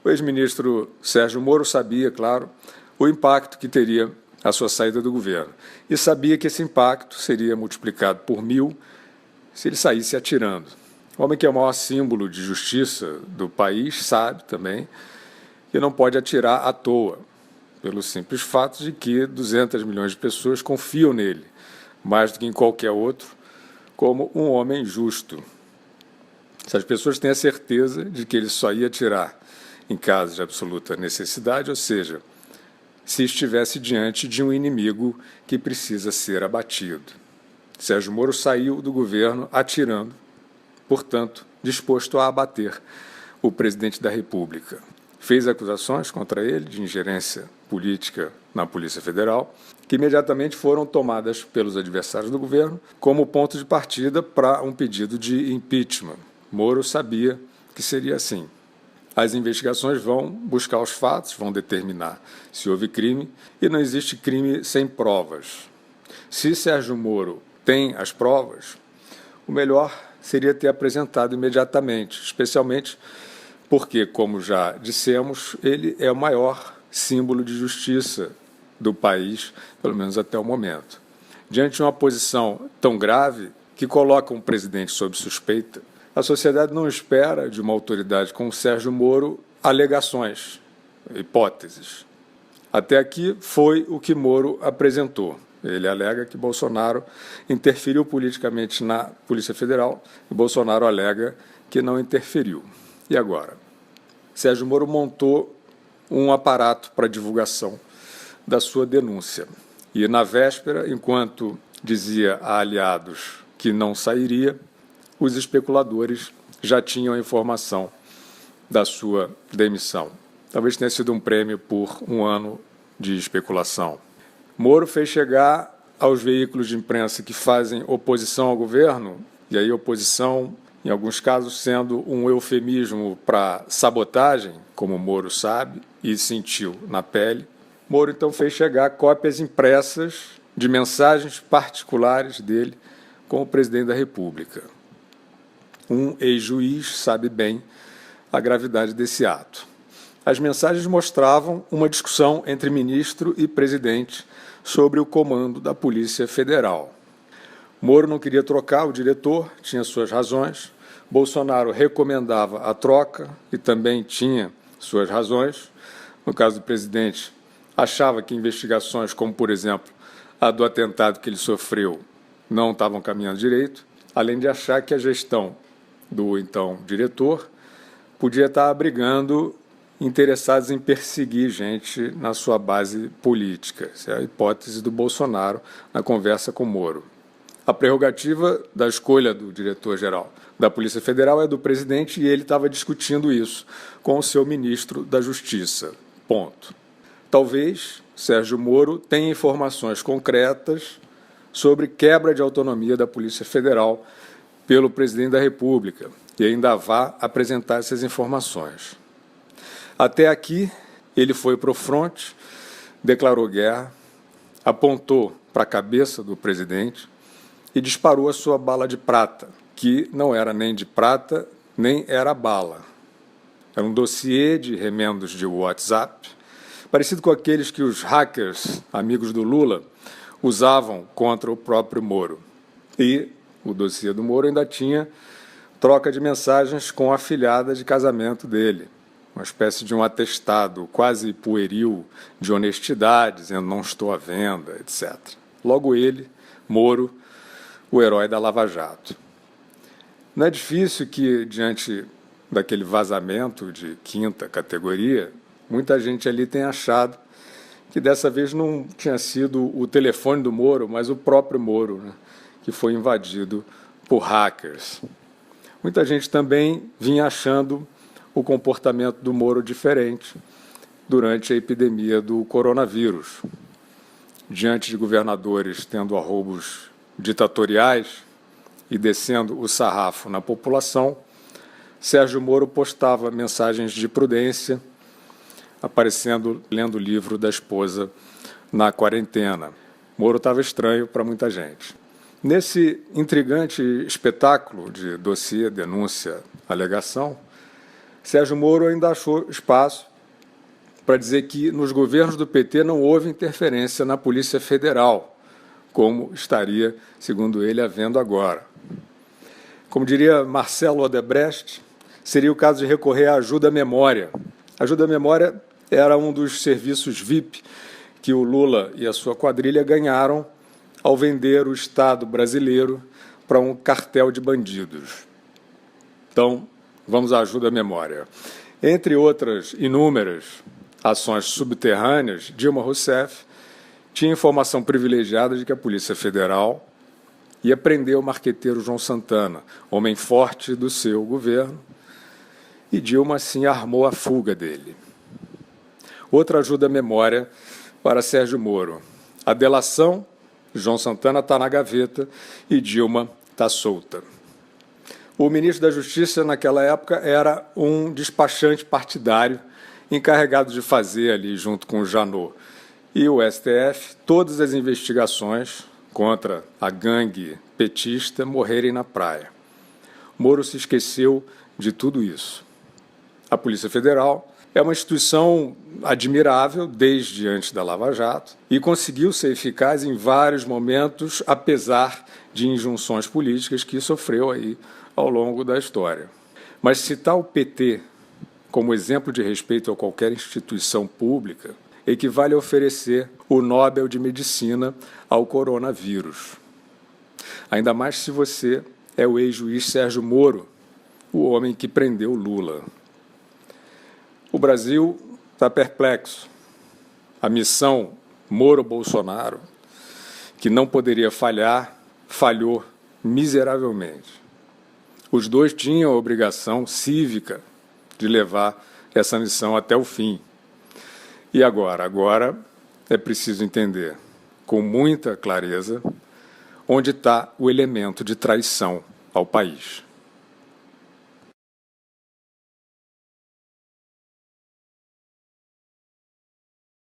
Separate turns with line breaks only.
O ex-ministro Sérgio Moro sabia, claro, o impacto que teria a sua saída do governo e sabia que esse impacto seria multiplicado por 1000 se ele saísse atirando. O homem que é o maior símbolo de justiça do país sabe também que não pode atirar à toa, pelo simples fato de que 200 milhões de pessoas confiam nele, mais do que em qualquer outro, como um homem justo. Se as pessoas têm a certeza de que ele só ia atirar em caso de absoluta necessidade, ou seja, se estivesse diante de um inimigo que precisa ser abatido. Sérgio Moro saiu do governo atirando, portanto, disposto a abater o presidente da República. Fez acusações contra ele de ingerência política na Polícia Federal, que imediatamente foram tomadas pelos adversários do governo como ponto de partida para um pedido de impeachment. Moro sabia que seria assim. As investigações vão buscar os fatos, vão determinar se houve crime, e não existe crime sem provas. Se Sérgio Moro tem as provas, o melhor seria ter apresentado imediatamente, especialmente porque, como já dissemos, ele é o maior símbolo de justiça do país, pelo menos até o momento. Diante de uma posição tão grave que coloca um presidente sob suspeita, a sociedade não espera de uma autoridade como Sérgio Moro alegações, hipóteses. Até aqui foi o que Moro apresentou. Ele alega que Bolsonaro interferiu politicamente na Polícia Federal e Bolsonaro alega que não interferiu. E agora? Sérgio Moro montou um aparato para divulgação da sua denúncia. E na véspera, enquanto dizia a aliados que não sairia, os especuladores já tinham a informação da sua demissão. Talvez tenha sido um prêmio por um ano de especulação. Moro fez chegar aos veículos de imprensa que fazem oposição ao governo, e aí oposição, em alguns casos, sendo um eufemismo para sabotagem, como Moro sabe e sentiu na pele. Moro, então, fez chegar cópias impressas de mensagens particulares dele com o presidente da República. Um ex-juiz sabe bem a gravidade desse ato. As mensagens mostravam uma discussão entre ministro e presidente sobre o comando da Polícia Federal. Moro não queria trocar o diretor, tinha suas razões. Bolsonaro recomendava a troca e também tinha suas razões. No caso do presidente, achava que investigações como, por exemplo, a do atentado que ele sofreu não estavam caminhando direito, além de achar que a gestão do então diretor podia estar abrigando interessados em perseguir gente na sua base política. Essa é a hipótese do Bolsonaro na conversa com Moro. A prerrogativa da escolha do diretor-geral da Polícia Federal é do presidente e ele estava discutindo isso com o seu ministro da Justiça. Ponto. Talvez Sérgio Moro tenha informações concretas sobre quebra de autonomia da Polícia Federal pelo presidente da República e ainda vá apresentar essas informações. Até aqui, ele foi para o fronte, declarou guerra, apontou para a cabeça do presidente e disparou a sua bala de prata, que não era nem de prata, nem era bala. Era um dossiê de remendos de WhatsApp, parecido com aqueles que os hackers, amigos do Lula, usavam contra o próprio Moro. E o dossiê do Moro ainda tinha troca de mensagens com a afilhada de casamento dele, uma espécie de um atestado quase pueril de honestidade, dizendo não estou à venda, etc. Logo ele, Moro, o herói da Lava Jato. Não é difícil que, diante daquele vazamento de quinta categoria, muita gente ali tenha achado que dessa vez não tinha sido o telefone do Moro, mas o próprio Moro, né, que foi invadido por hackers. Muita gente também vinha achando o comportamento do Moro diferente durante a epidemia do coronavírus. Diante de governadores tendo arroubos ditatoriais e descendo o sarrafo na população, Sérgio Moro postava mensagens de prudência, aparecendo lendo o livro da esposa na quarentena. Moro estava estranho para muita gente. Nesse intrigante espetáculo de dossiê, denúncia, alegação, Sérgio Moro ainda achou espaço para dizer que nos governos do PT não houve interferência na Polícia Federal, como estaria, segundo ele, havendo agora. Como diria Marcelo Odebrecht, seria o caso de recorrer à ajuda-memória. A ajuda-memória era um dos serviços VIP que o Lula e a sua quadrilha ganharam ao vender o Estado brasileiro para um cartel de bandidos. Então, vamos à ajuda-memória. Entre outras inúmeras ações subterrâneas, Dilma Rousseff tinha informação privilegiada de que a Polícia Federal ia prender o marqueteiro João Santana, homem forte do seu governo, e Dilma, assim, armou a fuga dele. Outra ajuda-memória para Sérgio Moro. A delação, João Santana está na gaveta e Dilma está solta. O ministro da Justiça, naquela época, era um despachante partidário encarregado de fazer ali, junto com o Janot e o STF, todas as investigações contra a gangue petista morrerem na praia. Moro se esqueceu de tudo isso. A Polícia Federal é uma instituição admirável desde antes da Lava Jato e conseguiu ser eficaz em vários momentos, apesar de injunções políticas que sofreu aí ao longo da história. Mas citar o PT como exemplo de respeito a qualquer instituição pública equivale a oferecer o Nobel de Medicina ao coronavírus. Ainda mais se você é o ex-juiz Sérgio Moro, o homem que prendeu Lula. O Brasil está perplexo. A missão Moro-Bolsonaro, que não poderia falhar, falhou miseravelmente. Os dois tinham a obrigação cívica de levar essa missão até o fim. E agora? Agora é preciso entender, com muita clareza, onde está o elemento de traição ao país.